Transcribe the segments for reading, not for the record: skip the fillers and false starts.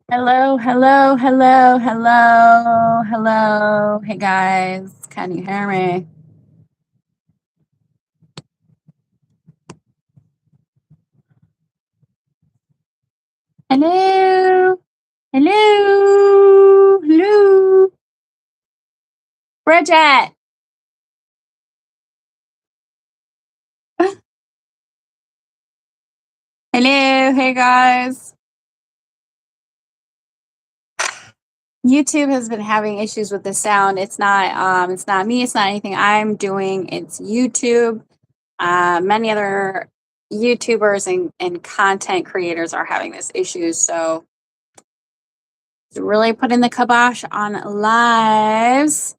Hello, hello, hello, hello, hello. Hey guys, can you hear me? Hello, hello, hello. Bridget. Hello, hey guys. YouTube has been having issues with the sound. It's not me, it's not anything I'm doing. It's YouTube. Many other YouTubers and content creators are having this issue. So it's really putting the kibosh on lives.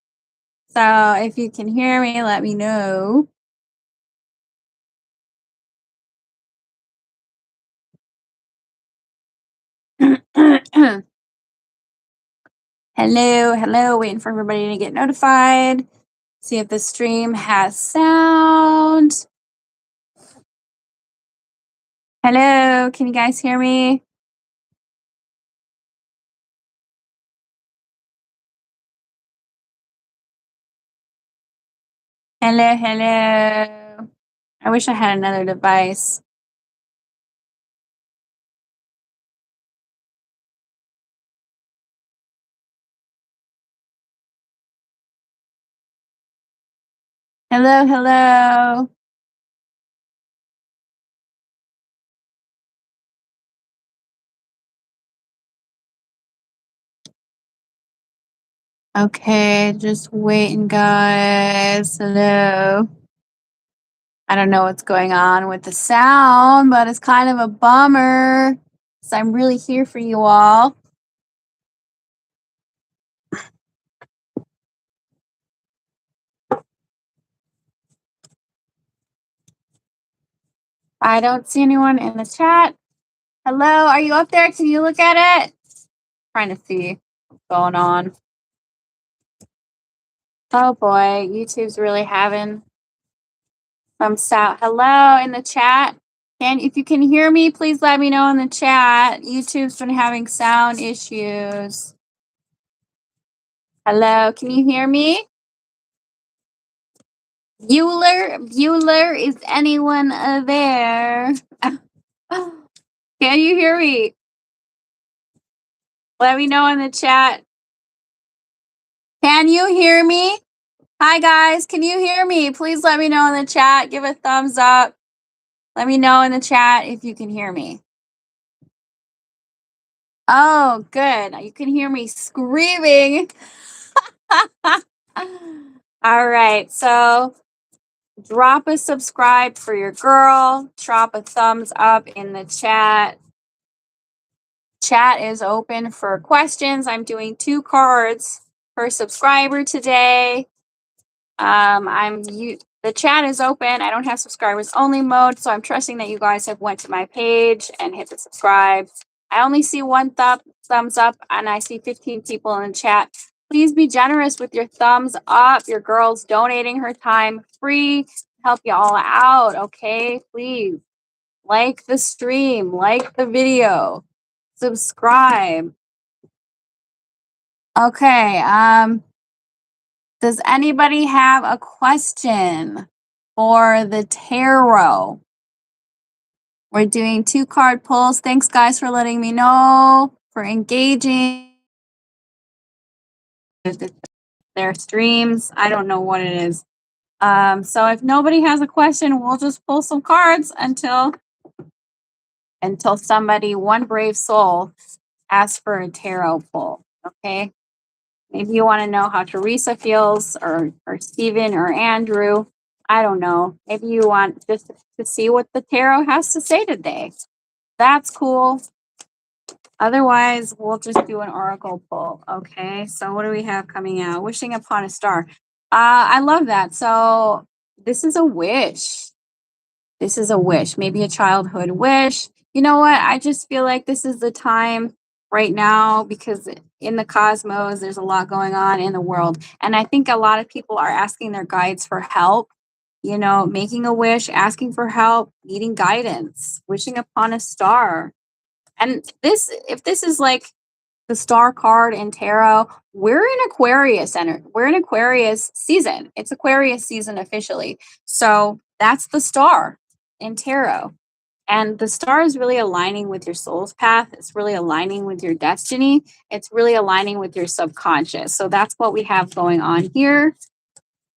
So if you can hear me, let me know. Hello, hello. Waiting for everybody to get notified. See if the stream has sound. Hello, can you guys hear me? Hello, hello. I wish I had another device. Hello, hello. Okay, just waiting, guys. Hello. I don't know what's going on with the sound, but it's kind of a bummer. So I'm really here for you all. I don't see anyone in the chat. Hello, are you up there? Can you look at it? Trying to see what's going on. Oh boy, YouTube's really having some sound. Hello in the chat. If you can hear me, please let me know in the chat. YouTube's been having sound issues. Hello, can you hear me? Bueller, is anyone there? Can you hear me? Let me know in the chat. Can you hear me? Hi guys, can you hear me? Please let me know in the chat. Give a thumbs up. Let me know in the chat if you can hear me. Oh, good. You can hear me screaming. All right, so drop a subscribe for your girl. Drop a thumbs up in the chat. Chat is open for questions. I'm doing 2 cards per subscriber today. The chat is open. I don't have subscribers only mode, so I'm trusting that you guys have went to my page and hit the subscribe. I only see 1 thumbs up, and I see 15 people in the chat. Please be generous with your thumbs up. Your girl's donating her time free to help you all out, okay? Please like the stream, like the video, subscribe. Okay, does anybody have a question for the tarot? We're doing 2 card pulls. Thanks guys for letting me know, for engaging their streams. I don't know what it is. So if nobody has a question, we'll just pull some cards until somebody, one brave soul, asks for a tarot pull. Okay. Maybe you want to know how Teresa feels, or Stephen, or Andrew. I don't know. Maybe you want just to see what the tarot has to say today. That's cool. Otherwise, we'll just do an oracle pull. Okay. So what do we have coming out? Wishing upon a star. I love that. So this is a wish. This is a wish, maybe a childhood wish. You know what? I just feel like this is the time right now, because in the cosmos, there's a lot going on in the world. And I think a lot of people are asking their guides for help, you know, making a wish, asking for help, needing guidance, wishing upon a star. And if this is like the star card in tarot, we're in Aquarius we're in Aquarius season. It's Aquarius season officially. So that's the star in tarot. And the star is really aligning with your soul's path. It's really aligning with your destiny. It's really aligning with your subconscious. So that's what we have going on here.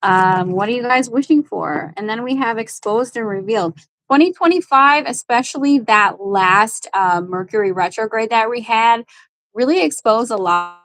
What are you guys wishing for? And then we have exposed and revealed. 2025, especially that last Mercury retrograde that we had, really exposed a lot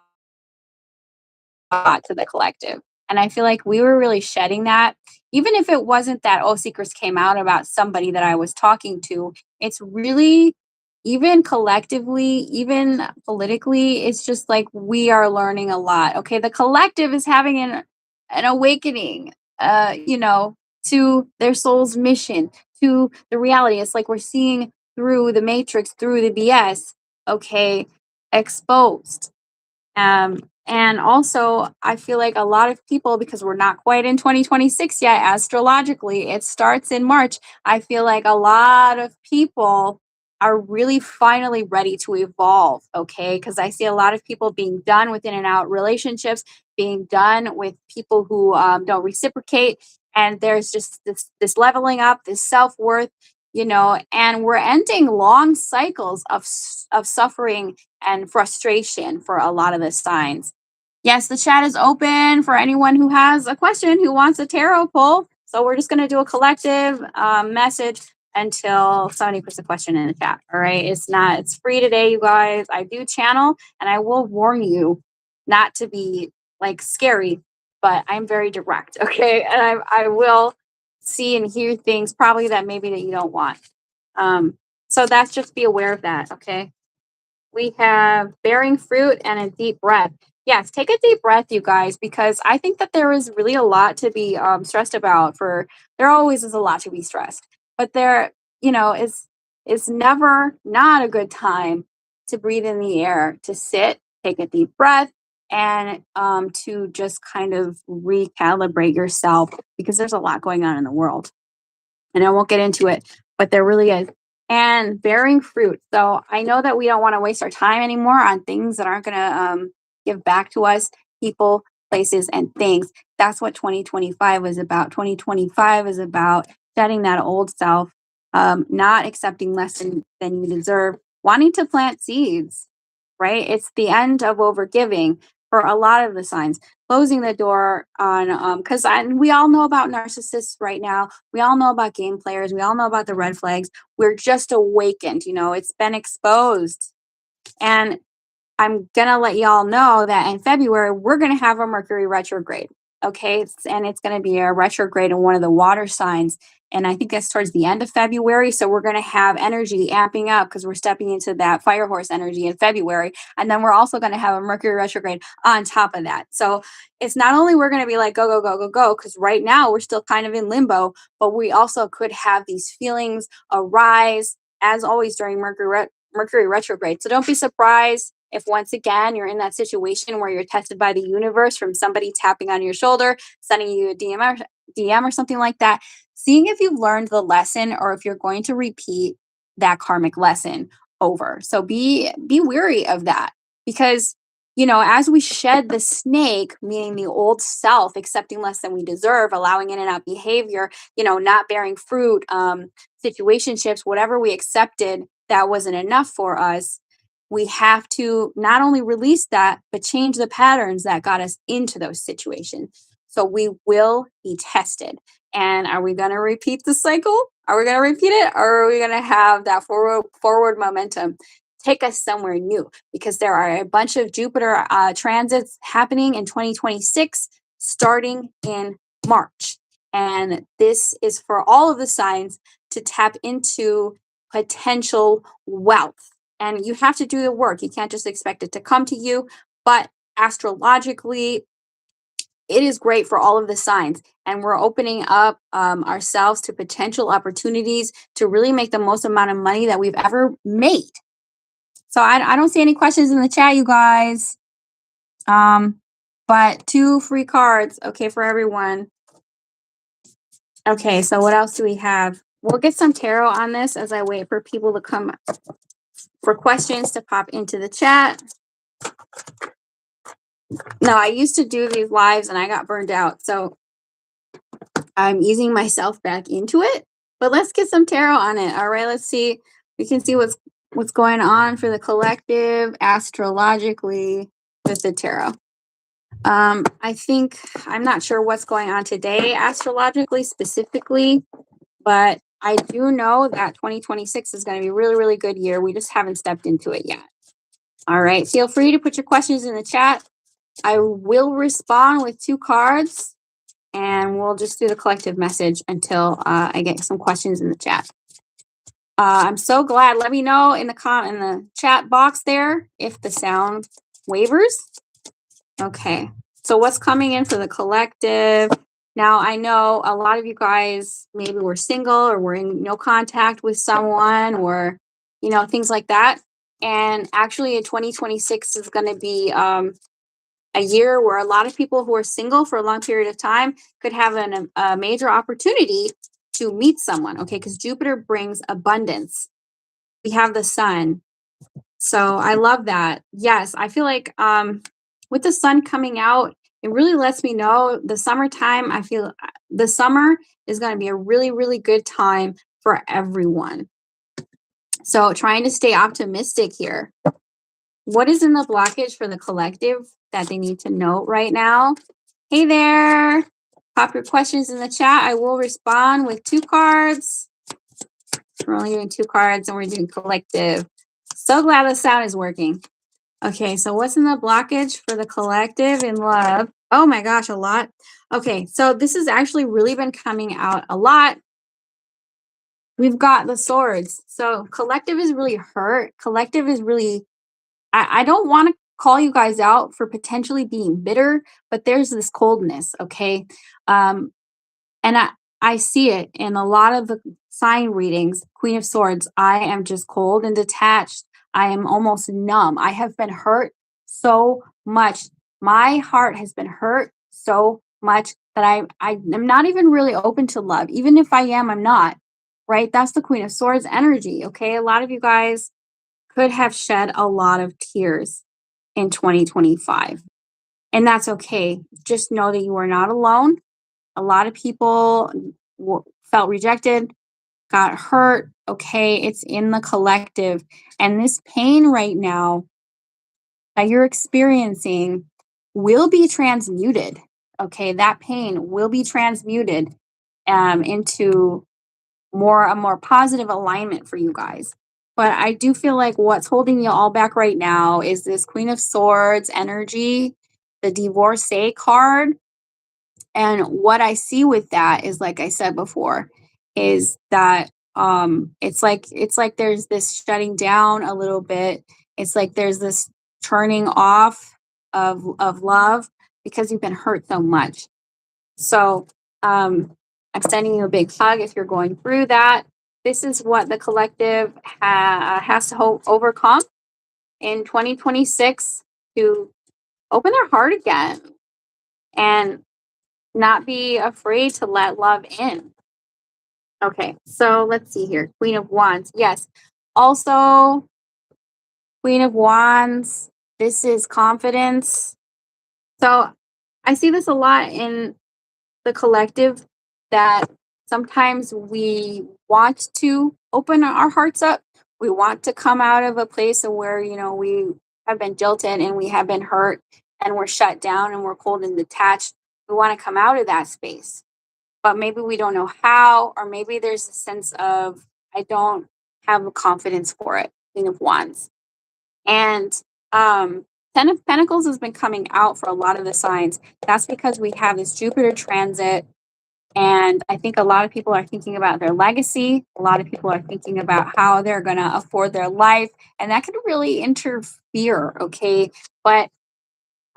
to the collective. And I feel like we were really shedding that. Even if it wasn't that, oh, secrets came out about somebody that I was talking to, it's really, even collectively, even politically, it's just like we are learning a lot. Okay. The collective is having an awakening, to their soul's mission, to the reality. It's like we're seeing through the matrix, through the BS, okay, exposed. And also, I feel like a lot of people, because we're not quite in 2026 yet, astrologically, it starts in March. I feel like a lot of people are really finally ready to evolve, okay? Because I see a lot of people being done with in and out relationships, being done with people who don't reciprocate. And there's just this leveling up, this self worth, and we're ending long cycles of suffering and frustration for a lot of the signs. Yes, the chat is open for anyone who has a question, who wants a tarot pull. So we're just going to do a collective message until somebody puts a question in the chat. All right. It's free today, you guys. I do channel, and I will warn you not to be like scary, but I'm very direct. Okay. And I will see and hear things probably that maybe that you don't want. So that's just, be aware of that. Okay. We have bearing fruit and a deep breath. Yes, take a deep breath, you guys, because I think that there is really a lot to be stressed about. There always is a lot to be stressed, but there, is never not a good time to breathe in the air, to sit, take a deep breath, and to just kind of recalibrate yourself, because there's a lot going on in the world. And I won't get into it, but there really is. And bearing fruit. So I know that we don't want to waste our time anymore on things that aren't going to give back to us, people, places, and things. That's what 2025 is about. 2025 is about shedding that old self, not accepting less than you deserve, wanting to plant seeds, right? It's the end of overgiving for a lot of the signs. Closing the door on, because we all know about narcissists right now. We all know about game players. We all know about the red flags. We're just awakened, it's been exposed. And I'm going to let y'all know that in February, we're going to have a Mercury retrograde. Okay. And it's going to be a retrograde in one of the water signs. And I think that's towards the end of February. So we're going to have energy amping up because we're stepping into that fire horse energy in February. And then we're also going to have a Mercury retrograde on top of that. So it's not only we're going to be like, go, go, go, go, go, because right now we're still kind of in limbo, but we also could have these feelings arise, as always, during Mercury retrograde. So don't be surprised if once again you're in that situation where you're tested by the universe from somebody tapping on your shoulder, sending you a DM or something like that, seeing if you've learned the lesson or if you're going to repeat that karmic lesson over. So be wary of that, because as we shed the snake, meaning the old self, accepting less than we deserve, allowing in and out behavior, not bearing fruit, situationships, whatever we accepted that wasn't enough for us, we have to not only release that, but change the patterns that got us into those situations. So we will be tested. And are we going to repeat the cycle? Are we going to repeat it? Or are we going to have that forward momentum take us somewhere new? Because there are a bunch of Jupiter transits happening in 2026, starting in March. And this is for all of the signs to tap into potential wealth. And you have to do the work. You can't just expect it to come to you. But astrologically, it is great for all of the signs. And we're opening up ourselves to potential opportunities to really make the most amount of money that we've ever made. So I don't see any questions in the chat, you guys. But 2 free cards, okay, for everyone. Okay, so what else do we have? We'll get some tarot on this as I wait for people to come, for questions to pop into the chat. No, I used to do these lives and I got burned out. So I'm easing myself back into it. But let's get some tarot on it. All right, let's see. We can see what's going on for the collective astrologically with the tarot. I think I'm not sure what's going on today astrologically specifically, but I do know that 2026 is going to be a really, really good year. We just haven't stepped into it yet. All right. Feel free to put your questions in the chat. I will respond with 2 cards and we'll just do the collective message until I get some questions in the chat. I'm so glad. Let me know in the chat box there if the sound wavers. Okay. So what's coming in for the collective? Now, I know a lot of you guys maybe were single or were in no contact with someone or, things like that. And actually, in 2026 is going to be a year where a lot of people who are single for a long period of time could have a major opportunity to meet someone, okay? Because Jupiter brings abundance. We have the sun. So I love that. Yes, I feel like with the sun coming out, it really lets me know the summertime. I feel the summer is going to be a really, really good time for everyone. So trying to stay optimistic here. What is in the blockage for the collective that they need to know right now? Hey there. Pop your questions in the chat. I will respond with 2 cards. We're only doing 2 cards and we're doing collective. So glad the sound is working. Okay, so what's in the blockage for the collective in love? Oh my gosh, a lot. Okay, so this has actually really been coming out a lot. We've got the swords. So collective is really hurt. Collective is really, I don't want to call you guys out for potentially being bitter, but there's this coldness, okay? And I see it in a lot of the sign readings. Queen of Swords, I am just cold and detached. I am almost numb. I have been hurt so much. My heart has been hurt so much that I am not even really open to love. Even if I am, I'm not. Right? That's the Queen of Swords energy. Okay. A lot of you guys could have shed a lot of tears in 2025. And that's okay. Just know that you are not alone. A lot of people felt rejected, got hurt. Okay, it's in the collective. And this pain right now that you're experiencing will be transmuted. Okay, that pain will be transmuted into a more positive alignment for you guys. But I do feel like what's holding you all back right now is this Queen of Swords energy, the divorcee card. And what I see with that is, like I said before, is that it's like there's this shutting down a little bit. It's like there's this turning off of love because you've been hurt so much. So I'm sending you a big hug if you're going through that. This is what the collective has to overcome in 2026 to open their heart again and not be afraid to let love in. Okay, so let's see here. Queen of Wands. Yes. Also, Queen of Wands. This is confidence. So I see this a lot in the collective that sometimes we want to open our hearts up. We want to come out of a place of where, we have been jilted and we have been hurt and we're shut down and we're cold and detached. We want to come out of that space, but maybe we don't know how, or maybe there's a sense of, I don't have the confidence for it. Queen of Wands. And Ten of Pentacles has been coming out for a lot of the signs. That's because we have this Jupiter transit. And I think a lot of people are thinking about their legacy. A lot of people are thinking about how they're going to afford their life. And that could really interfere, okay? But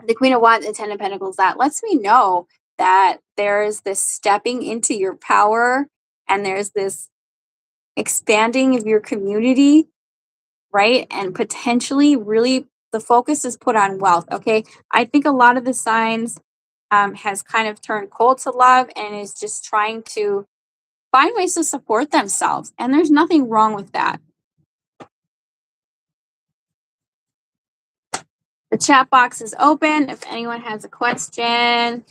the Queen of Wands and Ten of Pentacles, that lets me know that there's this stepping into your power and there's this expanding of your community, right? And potentially really the focus is put on wealth, okay? I think a lot of the signs has kind of turned cold to love and is just trying to find ways to support themselves. And there's nothing wrong with that. The chat box is open if anyone has a question.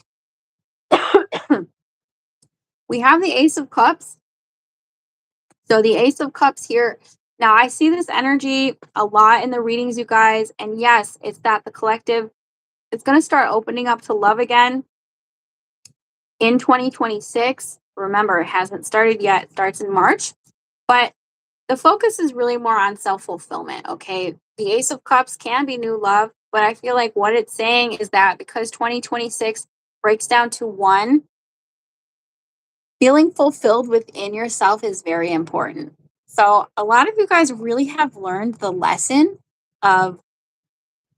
We have the Ace of Cups. So the Ace of Cups here. Now I see this energy a lot in the readings, you guys. And yes, it's that the collective is going to start opening up to love again in 2026. Remember, it hasn't started yet. It starts in March. But the focus is really more on self-fulfillment, okay? The Ace of Cups can be new love, but I feel like what it's saying is that because 2026 breaks down to one, feeling fulfilled within yourself is very important. So, a lot of you guys really have learned the lesson of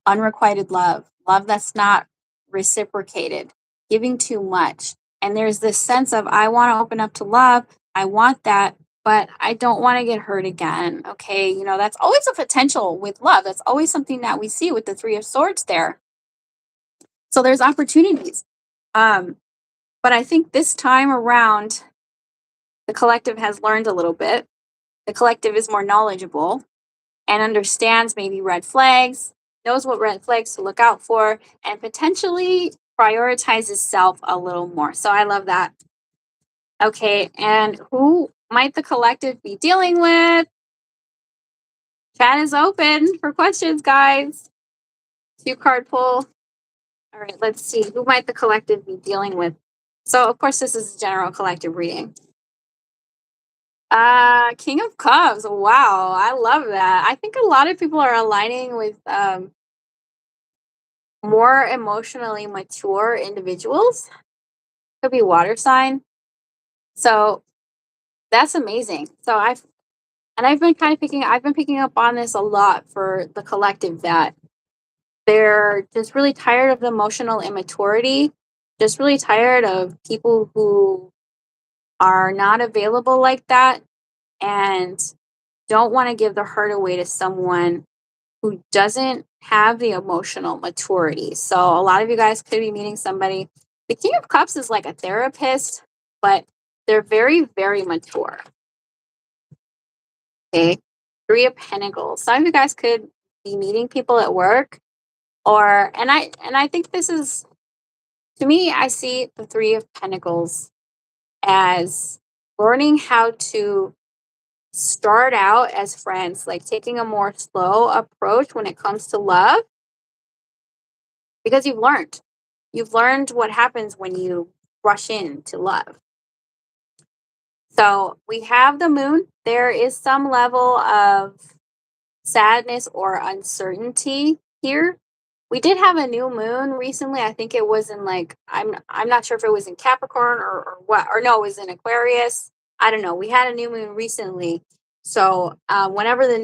unrequited love, love that's not reciprocated, giving too much. And there's this sense of, I want to open up to love, I want that, but I don't want to get hurt again. Okay. You know, that's always a potential with love. That's always something that we see with the Three of Swords there. So, there's opportunities. But I think this time around, the collective has learned a little bit. The collective is more knowledgeable and understands maybe red flags, knows what red flags to look out for, and potentially prioritizes self a little more. So I love that. Okay, and who might the collective be dealing with? Chat is open for questions, guys. 2-card pull. All right, let's see. Who might the collective be dealing with? So, of course, this is a general collective reading. King of Cups. Wow, I love that. I think a lot of people are aligning with more emotionally mature individuals. Could be water sign. So that's amazing. So I've been picking up on this a lot for the collective, that they're just really tired of the emotional immaturity, just really tired of people who are not available like that and don't want to give the hurt away to someone who doesn't have the emotional maturity. So a lot of you guys could be meeting somebody. The King of Cups is like a therapist, but they're very, very mature. Okay. 3 of Pentacles. Some of you guys could be meeting people at work, or and I think this is, to me, I see the 3 of Pentacles as learning how to start out as friends, like taking a more slow approach when it comes to love, because you've learned what happens when you rush into love. So we have the moon. There is some level of sadness or uncertainty here. We did have a new moon recently. I think it was in, like, I'm not sure if it was in Capricorn or what, or no, it was in Aquarius. I don't know. We had a new moon recently. So whenever the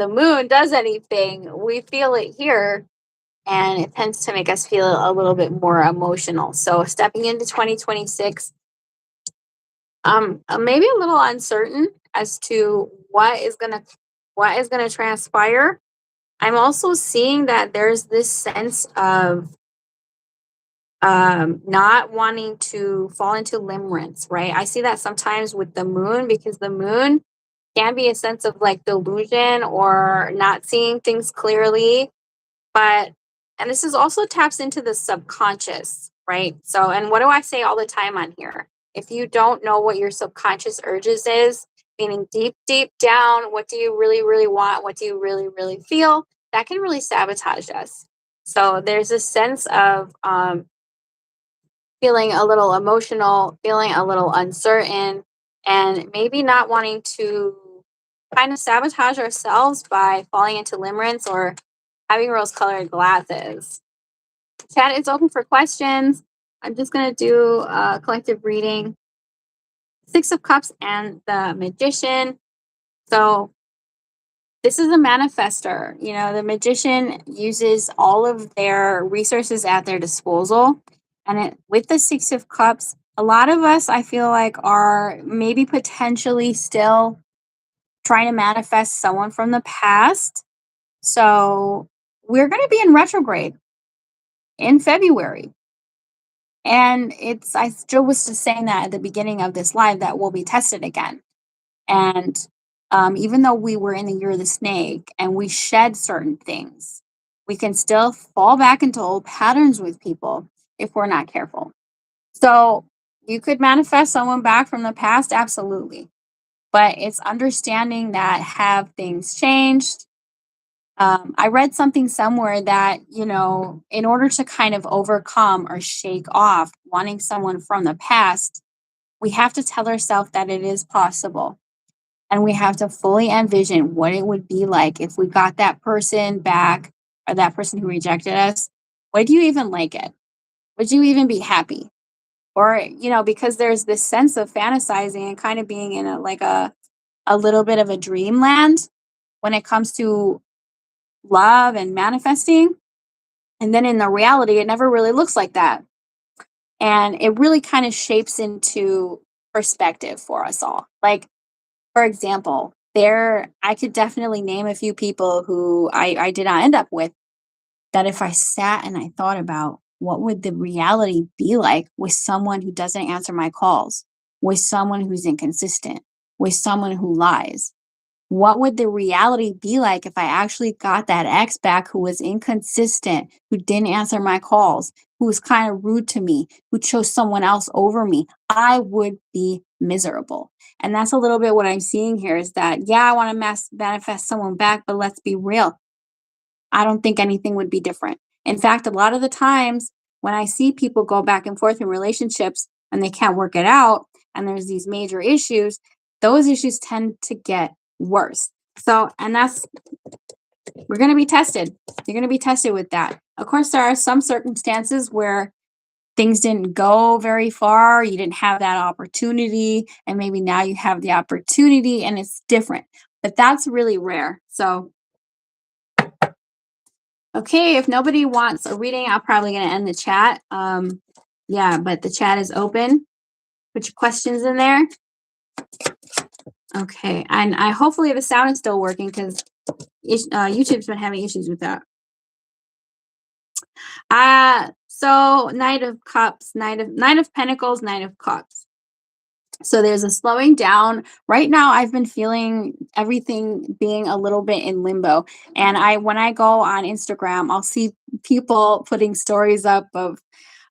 moon does anything, we feel it here, and it tends to make us feel a little bit more emotional. So stepping into 2026, maybe a little uncertain as to what is gonna transpire. I'm also seeing that there's this sense of not wanting to fall into limerence, right? I see that sometimes with the moon, because the moon can be a sense of like delusion or not seeing things clearly. But, and this is also taps into the subconscious, right? So, and what do I say all the time on here? If you don't know what your subconscious urges is, meaning deep, deep down, what do you really, really want? What do you really, really feel? That can really sabotage us. So there's a sense of feeling a little emotional, feeling a little uncertain, and maybe not wanting to kind of sabotage ourselves by falling into limerence or having rose colored glasses. Chat is open for questions. I'm just going to do a collective reading. 6 of Cups and the Magician. So this is a manifester. You know, the Magician uses all of their resources at their disposal. And with the 6 of Cups, a lot of us, I feel like, are maybe potentially still trying to manifest someone from the past. So we're going to be in retrograde in February. And I still was just saying that at the beginning of this live, that we'll be tested again. And even though we were in the year of the snake and we shed certain things, We can still fall back into old patterns with people if we're not careful. So you could manifest someone back from the past, absolutely. But it's understanding that have things changed? I read something somewhere that, in order to kind of overcome or shake off wanting someone from the past, we have to tell ourselves that it is possible. And we have to fully envision what it would be like if we got that person back or that person who rejected us. Would you even like it? Would you even be happy? Or, because there's this sense of fantasizing and kind of being in a little bit of a dreamland when it comes to love and manifesting. And then in the reality, it never really looks like that. And it really kind of shapes into perspective for us all. Like, for example, I could definitely name a few people who I did not end up with, that if I sat and I thought about what would the reality be like with someone who doesn't answer my calls, with someone who's inconsistent, with someone who lies. What would the reality be like if I actually got that ex back who was inconsistent, who didn't answer my calls, who was kind of rude to me, who chose someone else over me? I would be miserable. And that's a little bit what I'm seeing here is that, yeah, I want to manifest someone back, but let's be real. I don't think anything would be different. In fact, a lot of the times when I see people go back and forth in relationships and they can't work it out, and there's these major issues, those issues tend to get worse. So, and we're going to be tested. You're going to be tested with that. Of course, there are some circumstances where things didn't go very far. You didn't have that opportunity. And maybe now you have the opportunity and it's different. But that's really rare. So, okay, if nobody wants a reading, I'm probably going to end the chat. Yeah, but the chat is open. Put your questions in there. Okay, and I hopefully the sound is still working because YouTube's been having issues with that. So Knight of Cups, Knight of Pentacles, Knight of Cups. So there's a slowing down. Right now, I've been feeling everything being a little bit in limbo. And when I go on Instagram, I'll see people putting stories up of,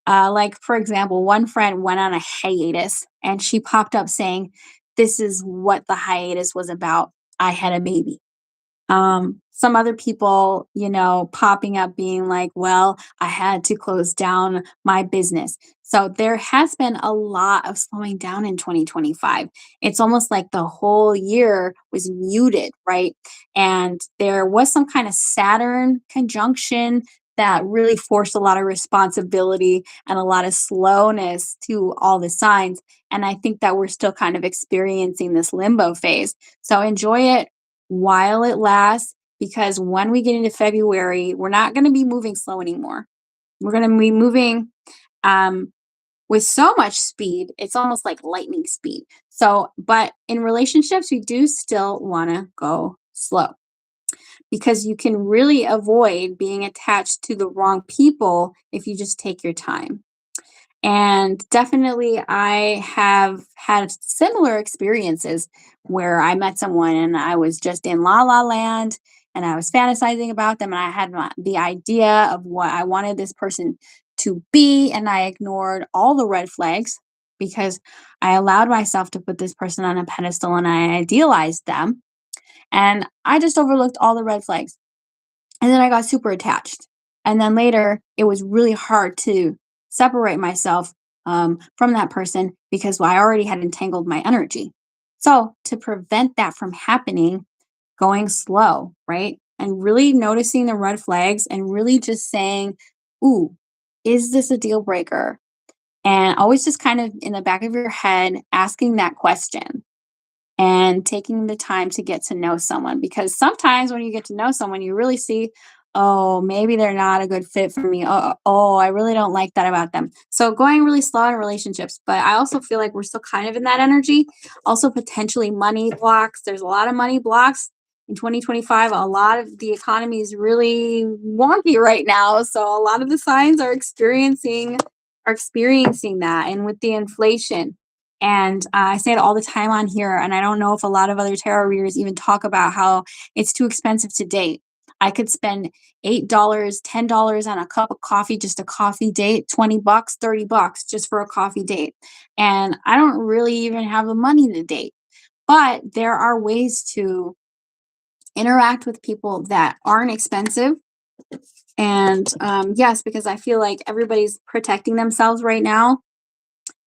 like, for example, one friend went on a hiatus and she popped up saying, "This is what the hiatus was about. I had a baby." Some other people, popping up being like, "Well, I had to close down my business." So there has been a lot of slowing down in 2025. It's almost like the whole year was muted, right? And there was some kind of Saturn conjunction that really forced a lot of responsibility and a lot of slowness to all the signs. And I think that we're still kind of experiencing this limbo phase. So enjoy it while it lasts, because when we get into February, we're not going to be moving slow anymore. We're going to be moving with so much speed. It's almost like lightning speed. So, but in relationships, we do still want to go slow, because you can really avoid being attached to the wrong people if you just take your time. And definitely, I have had similar experiences where I met someone and I was just in la la land and I was fantasizing about them and I had the idea of what I wanted this person to be. And I ignored all the red flags because I allowed myself to put this person on a pedestal and I idealized them. And I just overlooked all the red flags. And then I got super attached. And then later, it was really hard to separate myself from that person because I already had entangled my energy. So, to prevent that from happening, going slow, right? And really noticing the red flags and really just saying, "Ooh, is this a deal breaker?" And always just kind of in the back of your head asking that question and taking the time to get to know someone, because sometimes when you get to know someone you really see, oh, maybe they're not a good fit for me. Oh, I really don't like that about them. So going really slow in relationships, but I also feel like we're still kind of in that energy. Also potentially money blocks. There's a lot of money blocks in 2025. A lot of the economy is really wonky right now, so a lot of the signs are experiencing that. And with the inflation, and I say it all the time on here, and I don't know if a lot of other tarot readers even talk about how it's too expensive to date. I could spend $8, $10 on a cup of coffee, just a coffee date, 20 bucks, 30 bucks just for a coffee date. And I don't really even have the money to date. But there are ways to interact with people that aren't expensive. And yes, because I feel like everybody's protecting themselves right now,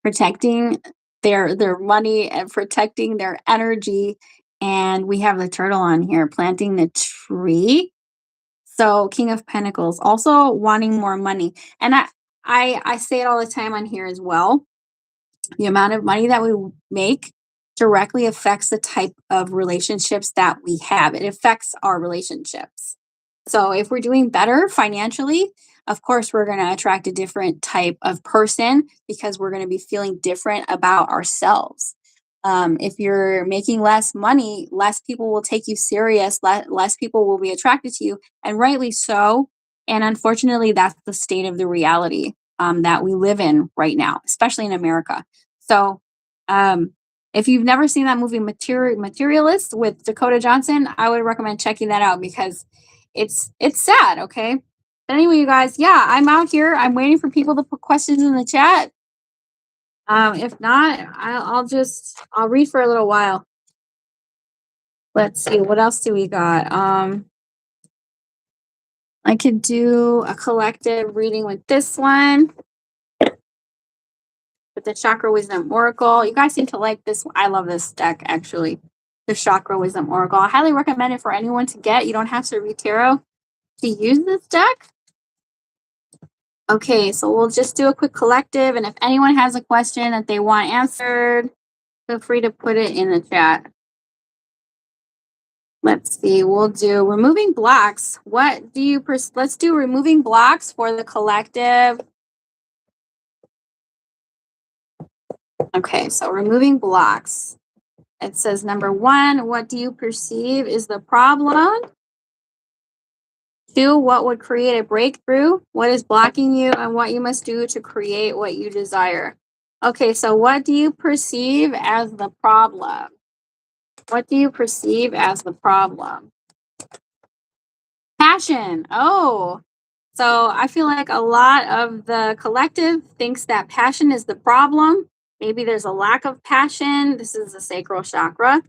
protecting their money and protecting their energy. And we have the turtle on here planting the tree. So King of Pentacles, also wanting more money. And I say it all the time on here as well. The amount of money that we make directly affects the type of relationships that we have. It affects our relationships. So if we're doing better financially, of course, we're going to attract a different type of person because we're going to be feeling different about ourselves. If you're making less money, less people will take you serious, less people will be attracted to you, and rightly so. And unfortunately, that's the state of the reality that we live in right now, especially in America. So, if you've never seen that movie Materialist with Dakota Johnson, I would recommend checking that out because it's sad, okay? But anyway, you guys, yeah, I'm out here. I'm waiting for people to put questions in the chat. If not, I'll read for a little while. Let's see, what else do we got? I could do a collective reading with this one. With the Chakra Wisdom Oracle. You guys seem to like this. I love this deck, actually. The Chakra Wisdom Oracle. I highly recommend it for anyone to get. You don't have to read tarot to use this deck. Okay, so we'll just do a quick collective. And if anyone has a question that they want answered, feel free to put it in the chat. Let's see. We'll do removing blocks. What do you... Let's do removing blocks for the collective. Okay, so removing blocks. It says number 1, what do you perceive is the problem? 2, what would create a breakthrough? What is blocking you and what you must do to create what you desire? Okay, so what do you perceive as the problem? What do you perceive as the problem? Passion. Oh, so I feel like a lot of the collective thinks that passion is the problem. Maybe there's a lack of passion. This is the sacral chakra.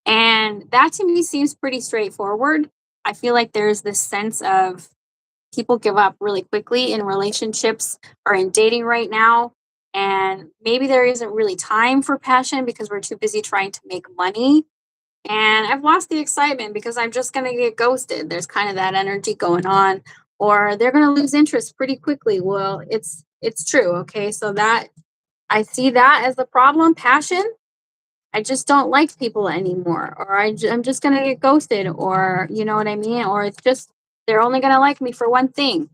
And that to me seems pretty straightforward. I feel like there's this sense of people give up really quickly in relationships or in dating right now. And maybe there isn't really time for passion because we're too busy trying to make money. And I've lost the excitement because I'm just going to get ghosted. There's kind of that energy going on, or they're going to lose interest pretty quickly. Well, it's true. Okay. So that I see that as the problem, passion. I just don't like people anymore, or I'm just going to get ghosted, or you know what I mean? Or it's just, they're only going to like me for one thing.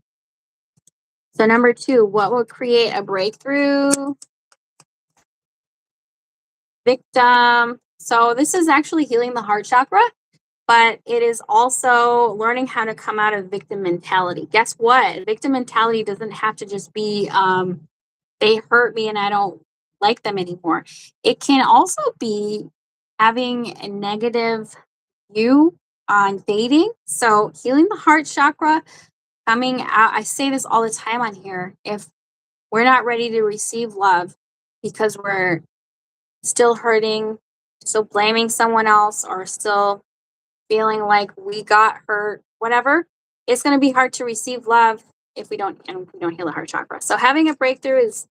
So number 2, what will create a breakthrough? Victim. So this is actually healing the heart chakra, but it is also learning how to come out of victim mentality. Guess what? Victim mentality doesn't have to just be, they hurt me and I don't like them anymore. It can also be having a negative view on dating. So healing the heart chakra, coming out, I say this all the time on here. If we're not ready to receive love because we're still hurting, still blaming someone else, or still feeling like we got hurt, whatever, it's going to be hard to receive love if we don't heal the heart chakra. So having a breakthrough is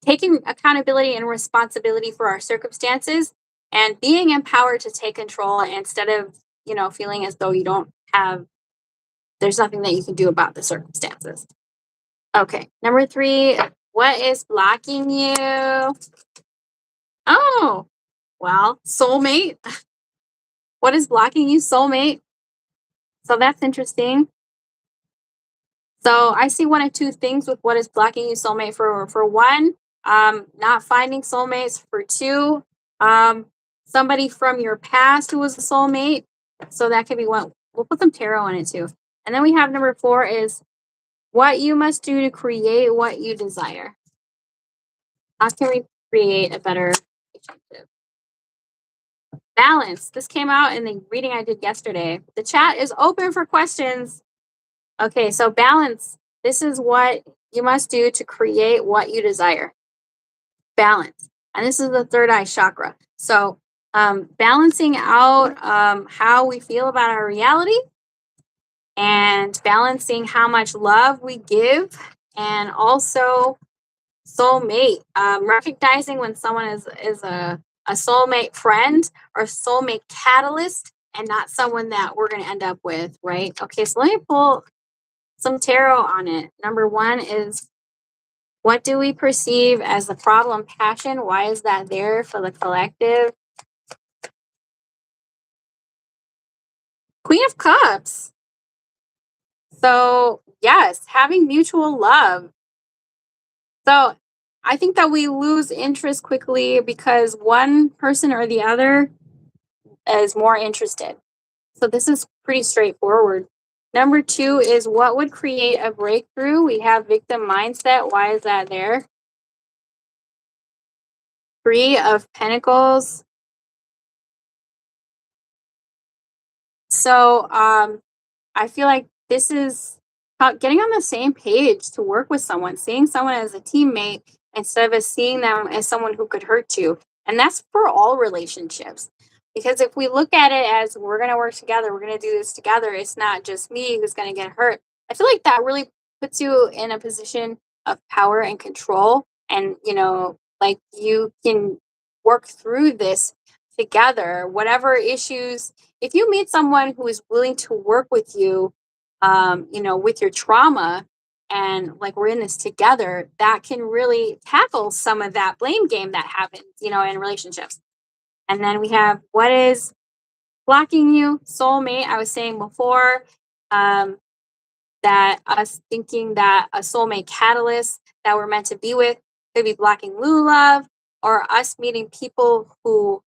taking accountability and responsibility for our circumstances and being empowered to take control instead of, feeling as though there's nothing that you can do about the circumstances. Okay. Number 3, what is blocking you? Oh, well, soulmate. What is blocking you? Soulmate. So that's interesting. So I see one of 2 things with what is blocking you, soulmate. For 1, not finding soulmates. For 2, somebody from your past who was a soulmate. So that could be one. We'll put some tarot on it too. And then we have number 4 is what you must do to create what you desire. How can we create a better relationship? Balance. This came out in the reading I did yesterday. The chat is open for questions. Okay, so balance. This is what you must do to create what you desire. Balance. And this is the third eye chakra. So balancing out how we feel about our reality and balancing how much love we give, and also soulmate, recognizing when someone is a soulmate friend or soulmate catalyst and not someone that we're going to end up with, right? Okay, so let me pull some tarot on it. Number one is, what do we perceive as the problem passion? Why is that there for the collective? Queen of Cups. So, yes, having mutual love. So, I think that we lose interest quickly because one person or the other is more interested. So, this is pretty straightforward. Number two is, what would create a breakthrough? We have victim mindset. Why is that there? Three of Pentacles. So I feel like this is getting on the same page to work with someone, seeing someone as a teammate instead of seeing them as someone who could hurt you. And that's for all relationships. Because if we look at it as, we're going to work together, we're going to do this together, it's not just me who's going to get hurt. I feel like that really puts you in a position of power and control. And, like, you can work through this together, whatever issues. If you meet someone who is willing to work with you, with your trauma, and like, we're in this together, that can really tackle some of that blame game that happens, in relationships. And then we have, what is blocking you? Soulmate. I was saying before that us thinking that a soulmate catalyst that we're meant to be with could be blocking Lulu love, or us meeting people who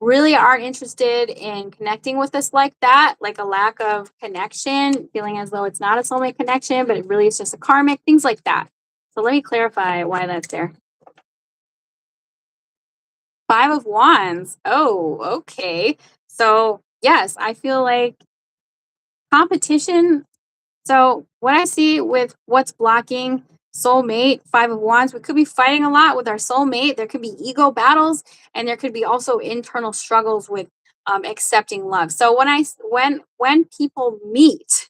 really aren't interested in connecting with us like that, like a lack of connection, feeling as though it's not a soulmate connection, but it really is just a karmic, things like that. So let me clarify why that's there. Five of Wands. Oh, okay. So yes, I feel like competition. So what I see with what's blocking soulmate, Five of Wands, we could be fighting a lot with our soulmate. There could be ego battles, and there could be also internal struggles with accepting love. So when people meet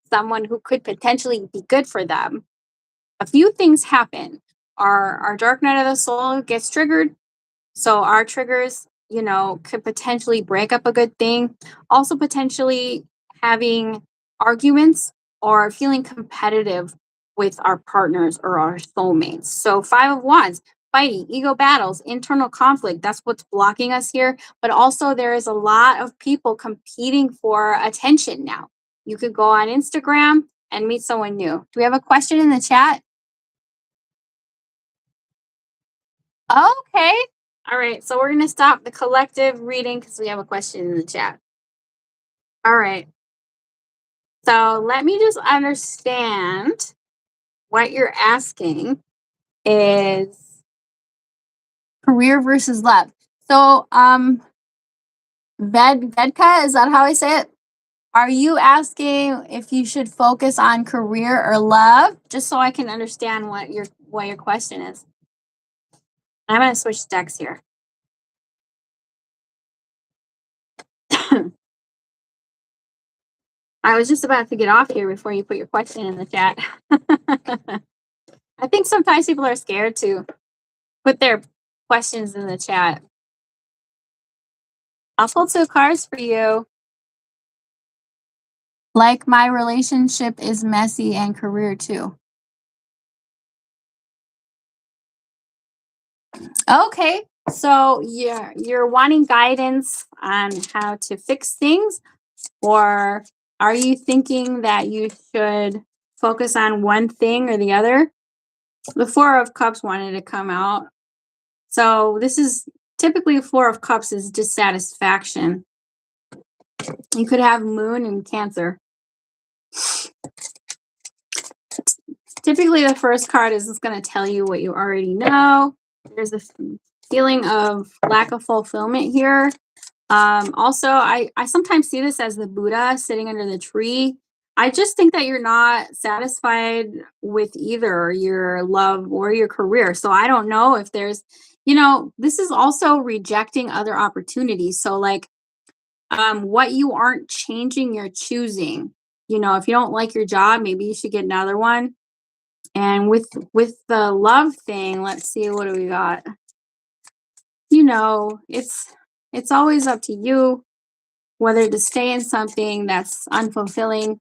someone who could potentially be good for them, a few things happen. Our dark night of the soul gets triggered. So our triggers, could potentially break up a good thing. Also, potentially having arguments or feeling competitive with our partners or our soulmates. So, Five of Wands, fighting, ego battles, internal conflict. That's what's blocking us here. But also, there is a lot of people competing for attention now. You could go on Instagram and meet someone new. Do we have a question in the chat? Okay. All right. So we're going to stop the collective reading because we have a question in the chat. All right. So let me just understand what you're asking is career versus love. So, Vedka, is that how I say it? Are you asking if you should focus on career or love? Just so I can understand what your question is. I'm going to switch decks here. I was just about to get off here before you put your question in the chat. I think sometimes people are scared to put their questions in the chat. I'll pull two cards for you. Like, my relationship is messy and career too. Okay, so you're wanting guidance on how to fix things, or are you thinking that you should focus on one thing or the other? The Four of Cups wanted to come out. So this is typically Four of Cups is dissatisfaction. You could have Moon and Cancer. Typically, the first card is just going to tell you what you already know. There's a feeling of lack of fulfillment here. Also, I sometimes see this as the Buddha sitting under the tree. I just think that you're not satisfied with either your love or your career. So I don't know if there's, this is also rejecting other opportunities. So like, what you aren't changing, you're choosing. If you don't like your job, maybe you should get another one. And with the love thing, let's see, what do we got? It's always up to you whether to stay in something that's unfulfilling.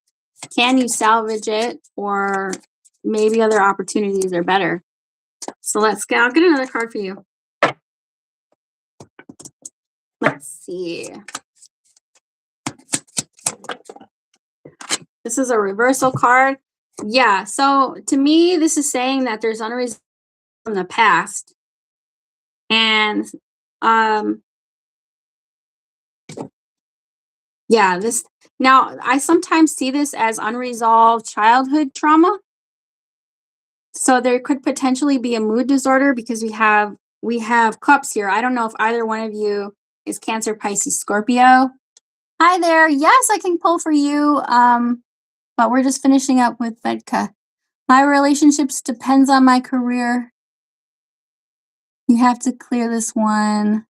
Can you salvage it, or maybe other opportunities are better? So I'll get another card for you. Let's see. This is a reversal card. Yeah, so to me, this is saying that there's unresolved from the past. And yeah, this now I sometimes see this as unresolved childhood trauma. So there could potentially be a mood disorder because we have cups here. I don't know if either one of you is Cancer, Pisces, Scorpio. Hi there. Yes, I can pull for you. But we're just finishing up with Vedka. My relationships depends on my career. You have to clear this one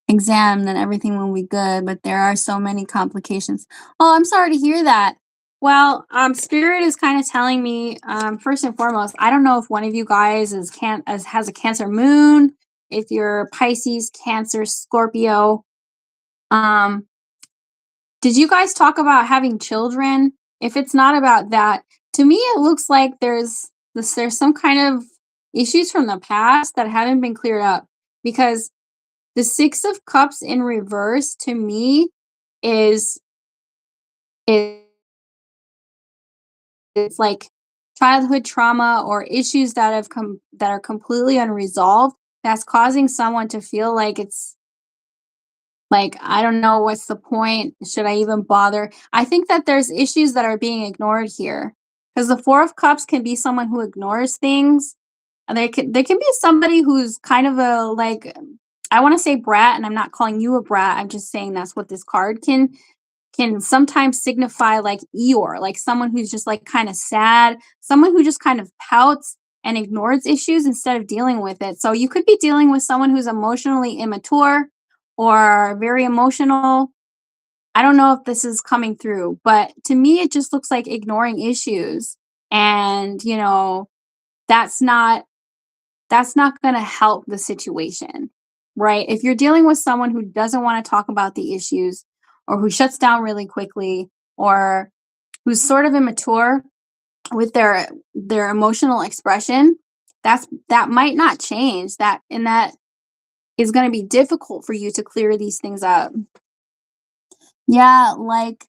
exam, then everything will be good, but there are so many complications. Oh, I'm sorry to hear that. Well, spirit is kind of telling me, first and foremost, I don't know if one of you guys has a Cancer moon, if you're Pisces, Cancer, Scorpio. Did you guys talk about having children? If it's not about that, to me it looks like there's some kind of issues from the past that haven't been cleared up, because the 6 of Cups in reverse to me is is it's like childhood trauma or issues that are completely unresolved, that's causing someone to feel like it's like, I don't know, what's the point? Should I even bother? I think that there's issues that are being ignored here, because the 4 of Cups can be someone who ignores things. And they can be somebody who's kind of a, like, I want to say brat, and I'm not calling you a brat. I'm just saying that's what this card can sometimes signify, like Eeyore, like someone who's just like kind of sad, someone who just kind of pouts and ignores issues instead of dealing with it. So you could be dealing with someone who's emotionally immature or very emotional. I don't know if this is coming through, but to me, it just looks like ignoring issues. And, that's not going to help the situation, right? If you're dealing with someone who doesn't want to talk about the issues, or who shuts down really quickly, or who's sort of immature with their emotional expression, that might not change. That is going to be difficult for you to clear these things up. Yeah, like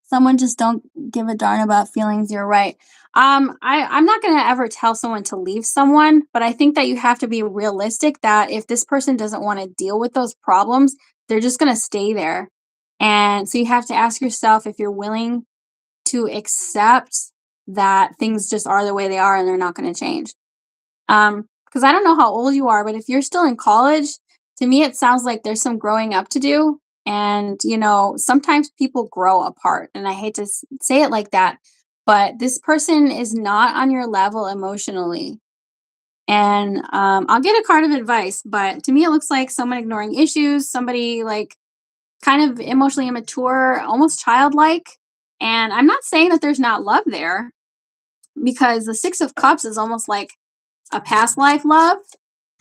someone just don't give a darn about feelings. You're right. I'm not gonna ever tell someone to leave someone, but I think that you have to be realistic that if this person doesn't want to deal with those problems, they're just gonna stay there. And so you have to ask yourself if you're willing to accept that things just are the way they are and they're not gonna change. Because I don't know how old you are, but if you're still in college, to me it sounds like there's some growing up to do. And sometimes people grow apart, and I hate to say it like that, but this person is not on your level emotionally. And I'll get a card of advice, but to me it looks like someone ignoring issues, somebody like kind of emotionally immature, almost childlike. And I'm not saying that there's not love there, because the 6 of Cups is almost like a past life love,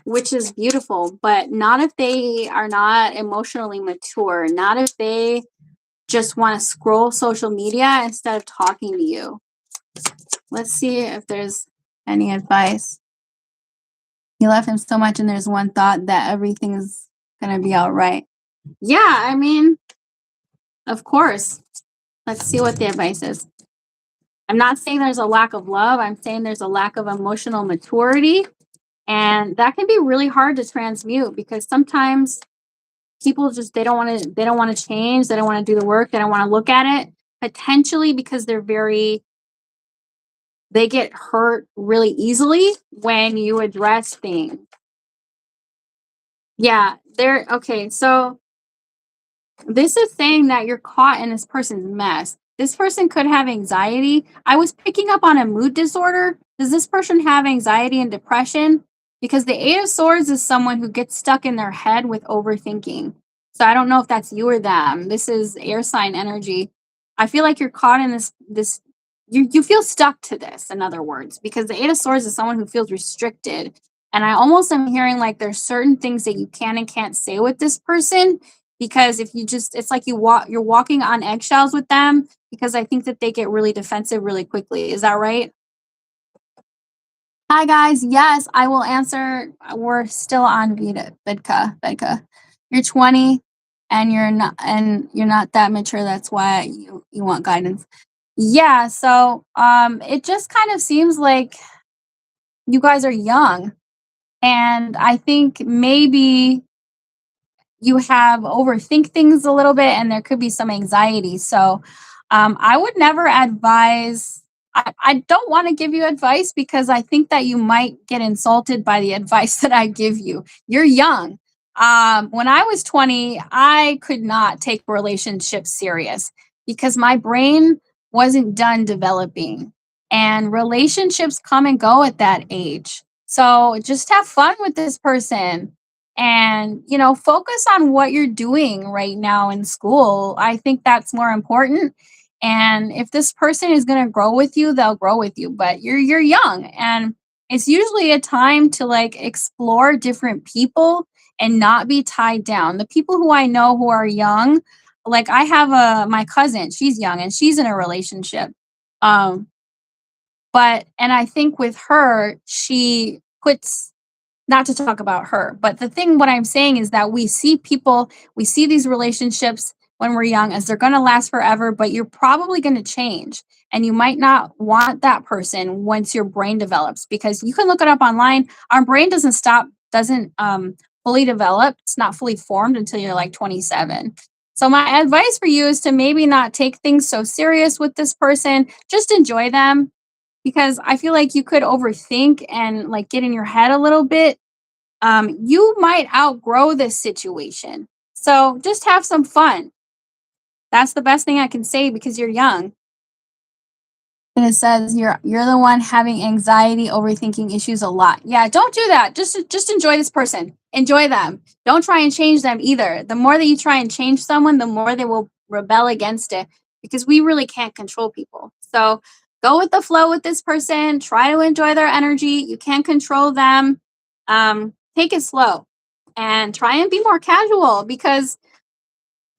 which is beautiful, but not if they are not emotionally mature, not if they just want to scroll social media instead of talking to you. Let's see if there's any advice. You love him so much, and there's one thought that everything is going to be all right. Yeah, I mean, of course. Let's see what the advice is. I'm not saying there's a lack of love. I'm saying there's a lack of emotional maturity. And that can be really hard to transmute, because sometimes people just they don't want to change, they don't want to do the work, they don't want to look at it, potentially because they get hurt really easily when you address things. Yeah, they're okay. So This is saying that you're caught in this person's mess. This person could have anxiety. I was picking up on a mood disorder. Does this person have anxiety and depression? Because the Eight of Swords is someone who gets stuck in their head with overthinking. So I don't know if that's you or them. This is air sign energy. I feel like you're caught in this you feel stuck to this, in other words, because the Eight of Swords is someone who feels restricted. And I almost am hearing like there's certain things that you can and can't say with this person, because if you just, it's like you're walking on eggshells with them, because I think that they get really defensive really quickly. Is that right? Hi guys. Yes, I will answer. We're still on Vidka. You're 20 and you're not that mature. That's why you want guidance. Yeah, so it just kind of seems like you guys are young, and I think maybe you have overthink things a little bit and there could be some anxiety. So I would never advise, I don't want to give you advice because I think that you might get insulted by the advice that I give you. You're young. When I was 20, I could not take relationships serious because my brain wasn't done developing, and relationships come and go at that age. So just have fun with this person, and focus on what you're doing right now in school. I think that's more important. And if this person is going to grow with you, they'll grow with you, but you're young, and it's usually a time to like explore different people and not be tied down. The people who I know who are young, like I have a my cousin, she's young and she's in a relationship. um but and I think with her, she puts, not to talk about her, but the thing, what I'm saying is that we see these relationships when we're young as they're going to last forever, but you're probably going to change, and you might not want that person once your brain develops, because you can look it up online. Our brain doesn't fully develop. It's not fully formed until you're like 27. So my advice for you is to maybe not take things so serious with this person. Just enjoy them, because I feel like you could overthink and like get in your head a little bit. You might outgrow this situation. So just have some fun. That's the best thing I can say because you're young. And it says you're the one having anxiety, overthinking issues a lot. Yeah, don't do that. Just enjoy this person. Enjoy them. Don't try and change them either. The more that you try and change someone, the more they will rebel against it, because we really can't control people. So go with the flow with this person. Try to enjoy their energy. You can't control them. Take it slow and try and be more casual, because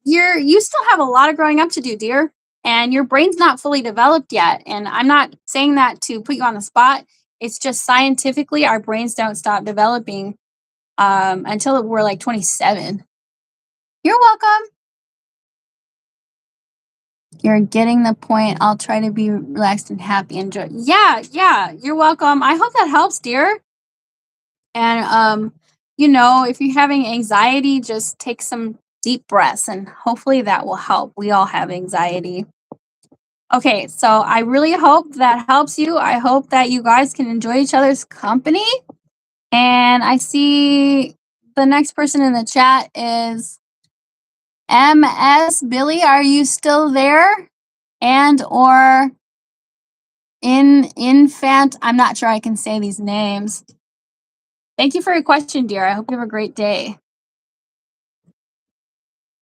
you still have a lot of growing up to do, dear, and your brain's not fully developed yet. And I'm not saying that to put you on the spot. It's just scientifically our brains don't stop developing until we're like 27. You're welcome. You're getting the point. I'll try to be relaxed and happy. Enjoy. Yeah, yeah. You're welcome. I hope that helps, dear. And if you're having anxiety, just take some deep breaths and hopefully that will help. We all have anxiety. Okay, so I really hope that helps you. I hope that you guys can enjoy each other's company. And I see the next person in the chat is MS Billy. Are you still there? And or in infant. I'm not sure I can say these names. Thank you for your question, dear. I hope you have a great day.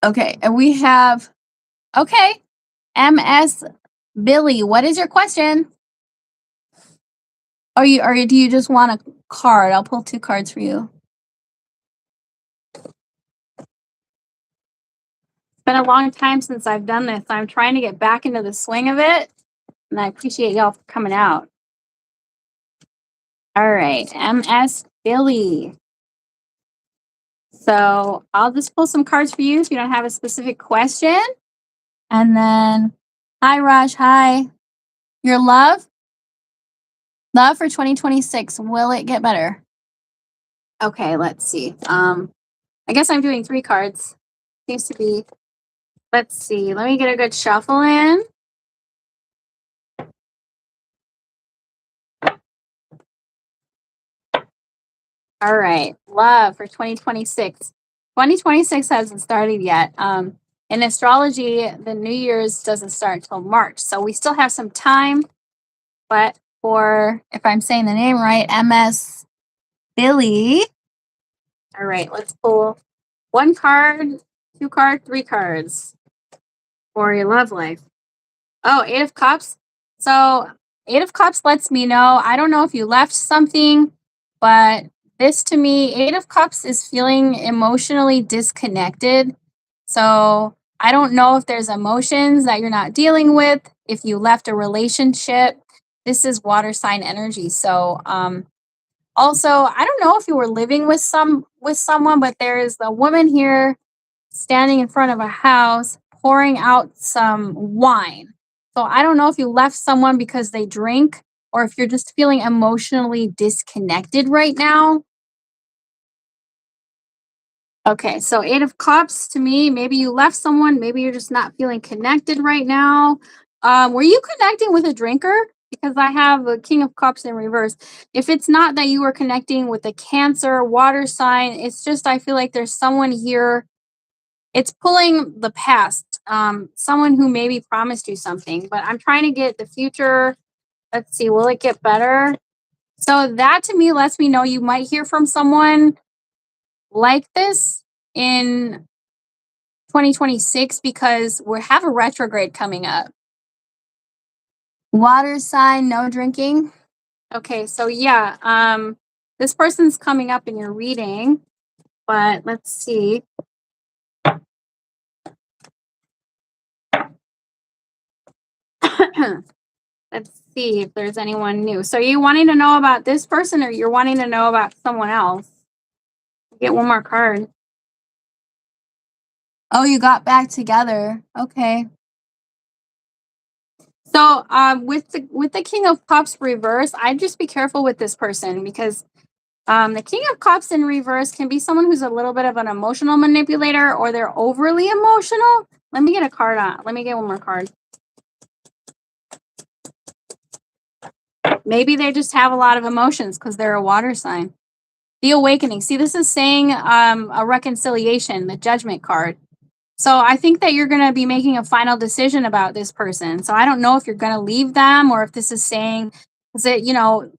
Okay, and we have, okay, MS Billy. What is your question? Or do you just want a card? I'll pull two cards for you. It's been a long time since I've done this. I'm trying to get back into the swing of it, and I appreciate y'all for coming out. All right, MS Billy. So I'll just pull some cards for you if you don't have a specific question. And then, hi, Raj. Hi. Your love? Love for 2026. Will it get better? Okay, let's see. I guess I'm doing three cards. Seems to be. Let's see. Let me get a good shuffle in. All right. Love for 2026. 2026 hasn't started yet. In astrology, the New Year's doesn't start until March. So we still have some time. But for, if I'm saying the name right, MS Billy. All right, let's pull one card, two cards, three cards for your love life. Oh, Eight of Cups. So, Eight of Cups lets me know, I don't know if you left something, but this to me, Eight of Cups is feeling emotionally disconnected. So, I don't know if there's emotions that you're not dealing with, if you left a relationship. This is water sign energy. So, also, I don't know if you were living with someone, but there is a woman here standing in front of a house pouring out some wine. So I don't know if you left someone because they drink or if you're just feeling emotionally disconnected right now. Okay, so Eight of Cups to me, maybe you left someone, maybe you're just not feeling connected right now. Were you connecting with a drinker? Because I have a King of Cups in reverse. If it's not that you were connecting with a Cancer, water sign, it's just I feel like there's someone here. It's pulling the past, someone who maybe promised you something, but I'm trying to get the future. Let's see, will it get better? So that to me lets me know you might hear from someone like this in 2026 because we have a retrograde coming up. Water sign, no drinking. Okay, so yeah, this person's coming up in your reading, but let's see. Let's see if there's anyone new. So are you wanting to know about this person or you're wanting to know about someone else? Get one more card. Oh, you got back together. Okay. So with the King of Cups reverse, I'd just be careful with this person because the King of Cups in reverse can be someone who's a little bit of an emotional manipulator or they're overly emotional. Let me get a card on. Let me get one more card. Maybe they just have a lot of emotions because they're a water sign. The Awakening. See, this is saying a reconciliation, the Judgment card. So I think that you're going to be making a final decision about this person. So I don't know if you're going to leave them or if this is saying, is it,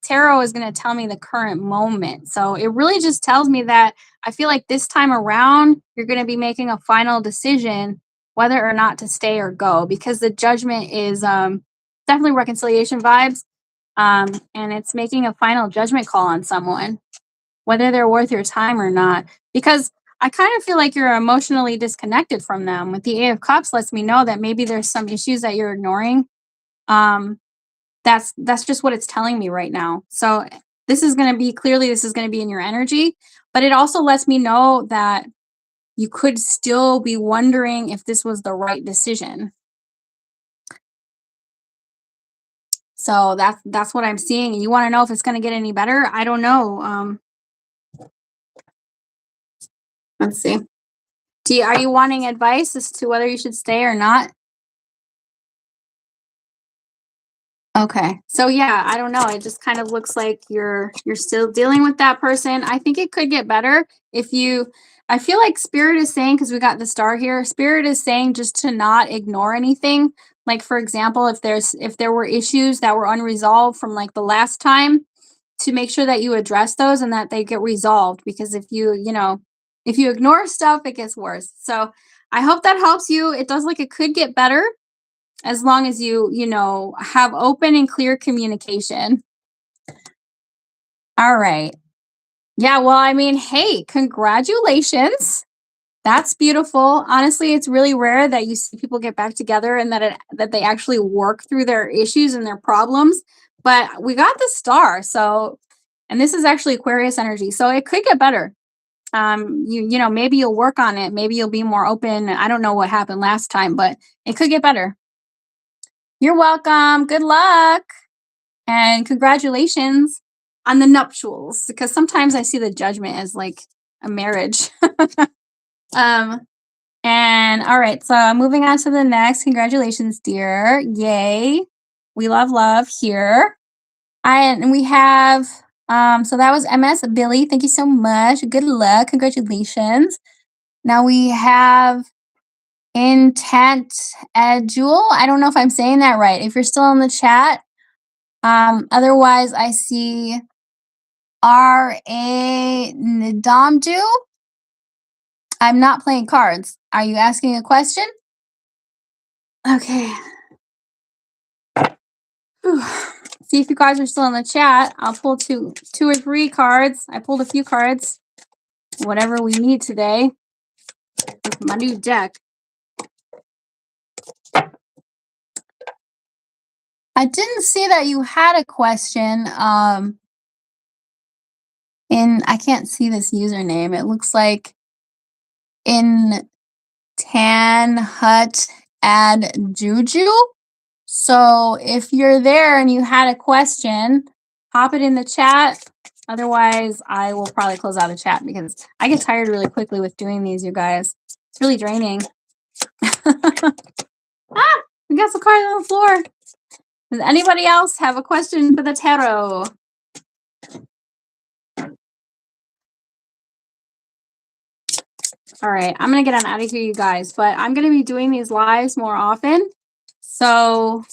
tarot is going to tell me the current moment. So it really just tells me that I feel like this time around, you're going to be making a final decision whether or not to stay or go because the Judgment is definitely reconciliation vibes. And it's making a final judgment call on someone, whether they're worth your time or not. Because I kind of feel like you're emotionally disconnected from them. With the Eight of Cups lets me know that maybe there's some issues that you're ignoring. That's just what it's telling me right now. So this is going to be in your energy, but it also lets me know that you could still be wondering if this was the right decision. So that's what I'm seeing. You want to know if it's going to get any better? I don't know. Let's see. Are you wanting advice as to whether you should stay or not? Okay. So yeah, I don't know. It just kind of looks like you're still dealing with that person. I think it could get better if you I feel like spirit is saying because we got the star here, spirit is saying just to not ignore anything. Like for example, if there were issues that were unresolved from like the last time, to make sure that you address those and that they get resolved because if you ignore stuff it gets worse. So I hope that helps you. It does like it could get better as long as you have open and clear communication. All right. Yeah, well, I mean, hey, congratulations. That's beautiful. Honestly, it's really rare that you see people get back together and that they actually work through their issues and their problems. But we got the star, so and this is actually Aquarius energy, so it could get better. Maybe you'll work on it. Maybe you'll be more open. I don't know what happened last time, but it could get better. You're welcome. Good luck and congratulations on the nuptials because sometimes I see the Judgment as like a marriage. um and all right, so moving on to the next. Congratulations, dear. Yay. We love here. And we have so that was MS Billy. Thank you so much. Good luck. Congratulations. Now we have Intent Jewel. I don't know if I'm saying that right. If you're still in the chat, otherwise I see R.A. Ndamdu. I'm not playing cards. Are you asking a question? Okay. Whew. See if you guys are still in the chat. I'll pull two or three cards. I pulled a few cards. Whatever we need today. With my new deck. I didn't see that you had a question. I can't see this username. It looks like in Tan Hut Ad Juju. So if you're there and you had a question, pop it in the chat. Otherwise, I will probably close out the chat because I get tired really quickly with doing these, you guys. It's really draining. We got some cards on the floor. Does anybody else have a question for the tarot? All right, I'm going to get on out of here, you guys, but I'm going to be doing these lives more often. So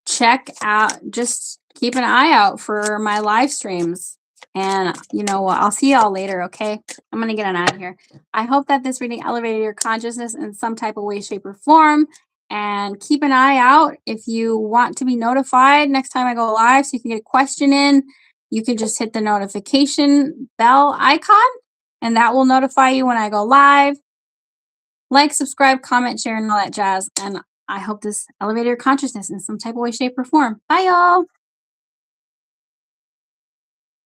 check out, just keep an eye out for my live streams. And you know what? I'll see y'all later, okay? I'm going to get on out of here. I hope that this reading elevated your consciousness in some type of way, shape, or form. And keep an eye out if you want to be notified next time I go live so you can get a question in. You can just hit the notification bell icon, and that will notify you when I go live. Like, subscribe, comment, share, and all that jazz. And I hope this elevated your consciousness in some type of way, shape, or form. Bye, y'all.